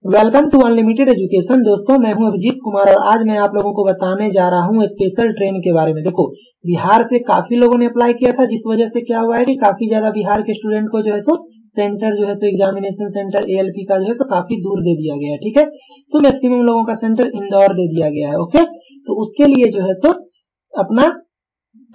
Welcome to unlimited education. दोस्तों, मैं हूं अभिजीत कुमार और आज मैं आप लोगों को बताने जा रहा हूं स्पेशल ट्रेन के बारे में। देखो, बिहार से काफी लोगों ने अप्लाई किया था, जिस वजह से क्या हुआ है कि काफी ज्यादा बिहार के स्टूडेंट को जो है सो सेंटर जो है सो एग्जामिनेशन सेंटर एएलपी का जो है सो काफी दूर दे दिया गया है। ठीक है, तो मैक्सिमम लोगों का सेंटर इंदौर दे दिया गया है। ओके, तो उसके लिए जो है सो अपना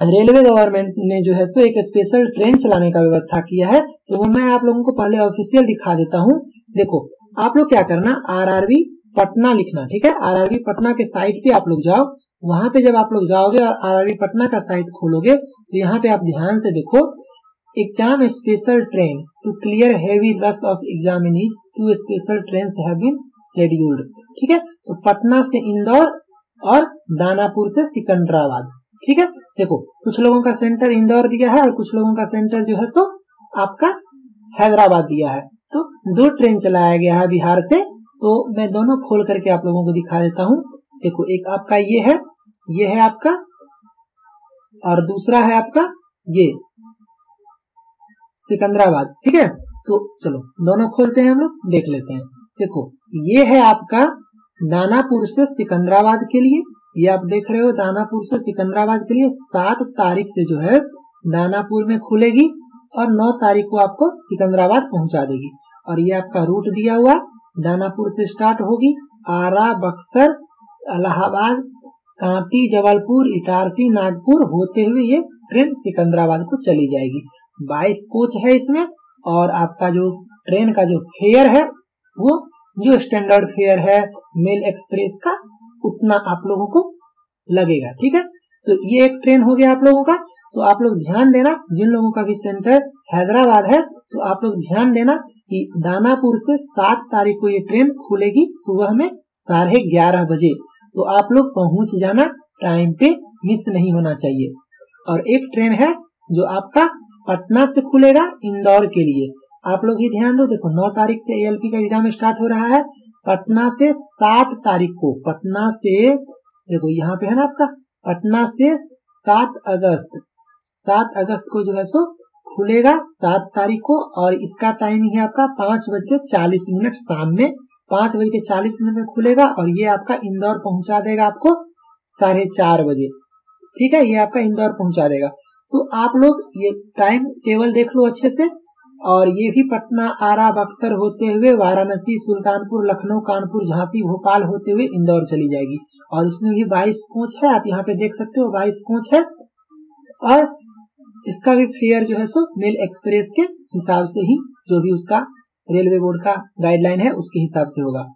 रेलवे गवर्नमेंट ने जो है सो एक स्पेशल ट्रेन चलाने का व्यवस्था किया है। तो मैं आप लोगों को पहले ऑफिशियल दिखा देता हूँ। देखो, आप लोग क्या करना, आरआरबी पटना लिखना। ठीक है, आरआरबी पटना के साइट पे आप लोग जाओ। वहां पे जब आप लोग जाओगे और आरआरबी पटना का साइट खोलोगे तो यहाँ पे आप ध्यान से देखो, exam special train to clear heavy rush of examinees, 2 special train have been scheduled. ठीक है, तो पटना से इंदौर और दानापुर से सिकंदराबाद। ठीक है, देखो कुछ लोगों का सेंटर इंदौर दिया है और कुछ लोगों का सेंटर जो है सो आपका हैदराबाद दिया है। तो 2 ट्रेन चलाया गया है बिहार से। तो मैं दोनों खोल करके आप लोगों को दिखा देता हूँ। देखो, एक आपका ये है आपका, और दूसरा है आपका ये सिकंदराबाद। ठीक है, तो चलो दोनों खोलते हैं, हम लोग देख लेते हैं। देखो, ये है आपका दानापुर से सिकंदराबाद के लिए, ये आप देख रहे हो दानापुर से सिकंदराबाद के लिए 7 तारीख से जो है दानापुर में खुलेगी और 9 तारीख को आपको सिकंदराबाद पहुंचा देगी। और ये आपका रूट दिया हुआ, दानापुर से स्टार्ट होगी, आरा, बक्सर, इलाहाबाद, कांटी, जबलपुर, इटारसी, नागपुर होते हुए ये ट्रेन सिकंदराबाद को चली जाएगी। 22 कोच है इसमें। और आपका जो ट्रेन का जो फेयर है वो जो स्टैंडर्ड फेयर है मेल एक्सप्रेस का, उतना आप लोगों को लगेगा। ठीक है, तो ये एक ट्रेन हो गया आप लोगों का। तो आप लोग ध्यान देना, जिन लोगों का भी सेंटर हैदराबाद है तो आप लोग ध्यान देना कि दानापुर से 7 तारीख को ये ट्रेन खुलेगी सुबह में 11:30 बजे। तो आप लोग पहुंच जाना टाइम पे, मिस नहीं होना चाहिए। और एक ट्रेन है जो आपका पटना से खुलेगा इंदौर के लिए। आप लोग ही ध्यान दो। देखो, 9 तारीख से एएलपी का एग्जाम स्टार्ट हो रहा है। पटना से 7 तारीख को, पटना से देखो यहाँ पे है ना आपका, पटना से 7 अगस्त को जो है सो खुलेगा 7 तारीख को। और इसका टाइमिंग है आपका 5:40 शाम में, 5:40 में खुलेगा। और ये आपका इंदौर पहुंचा देगा आपको 4:30 बजे। ठीक है, ये आपका इंदौर पहुंचा देगा। तो आप लोग ये टाइम टेबल देख लो अच्छे से। और ये भी पटना, आरा, बक्सर होते हुए वाराणसी, सुल्तानपुर, लखनऊ, कानपुर, झांसी, भोपाल होते हुए इंदौर चली जाएगी। और इसमें भी 22 कोच है, आप यहाँ पे देख सकते हो 22 कोच है। और इसका भी फेयर जो है सो मेल एक्सप्रेस के हिसाब से ही, जो भी उसका रेलवे बोर्ड का गाइडलाइन है उसके हिसाब से होगा।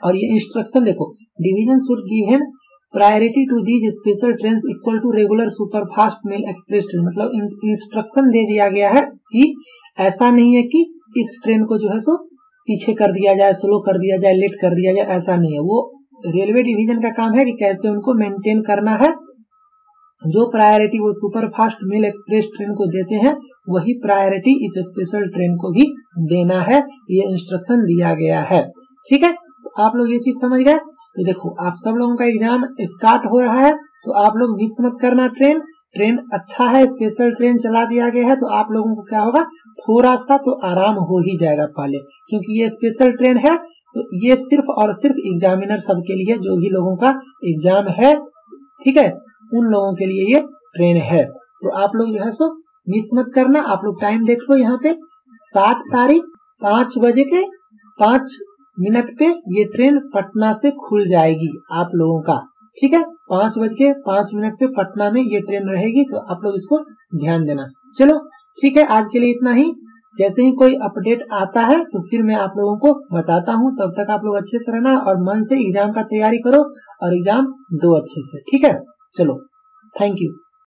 और ये इंस्ट्रक्शन देखो, division should given priority to these special train equal to regular superfast mail express train. मतलब इंस्ट्रक्शन दे दिया गया है कि ऐसा नहीं है कि इस ट्रेन को जो है सो पीछे कर दिया जाए, स्लो कर दिया जाए, लेट कर दिया जाए, ऐसा नहीं है। वो रेलवे डिवीजन का काम है कि कैसे उनको मेंटेन करना है। जो प्रायोरिटी वो सुपरफास्ट मेल एक्सप्रेस ट्रेन को देते हैं, वही प्रायोरिटी इस स्पेशल ट्रेन को भी देना है। ये इंस्ट्रक्शन दिया गया है। ठीक है, तो आप लोग ये चीज समझ गए। तो देखो, आप सब लोगों का एग्जाम स्टार्ट हो रहा है, तो आप लोग मिस मत करना। ट्रेन अच्छा है, स्पेशल ट्रेन चला दिया गया है। तो आप लोगों को क्या होगा, थोड़ा सा तो आराम हो ही जाएगा पहले, क्योंकि ये स्पेशल ट्रेन है। तो ये सिर्फ और सिर्फ एग्जामिनर सबके लिए, जो भी लोगों का एग्जाम है, ठीक है, उन लोगों के लिए ये ट्रेन है। तो आप लोग जो है सो मिस मत करना। आप लोग टाइम देख लो यहाँ पे, 7 तारीख 5:05 पे ये ट्रेन पटना से खुल जाएगी आप लोगों का। ठीक है, 5:05 पे पटना में ये ट्रेन रहेगी। तो आप लोग इसको ध्यान देना। चलो ठीक है, आज के लिए इतना ही। जैसे ही कोई अपडेट आता है तो फिर मैं आप लोगों को बताता हूँ। तब तक आप लोग अच्छे से रहना और मन से एग्जाम का तैयारी करो और एग्जाम दो अच्छे से। ठीक है, चलो, थैंक यू।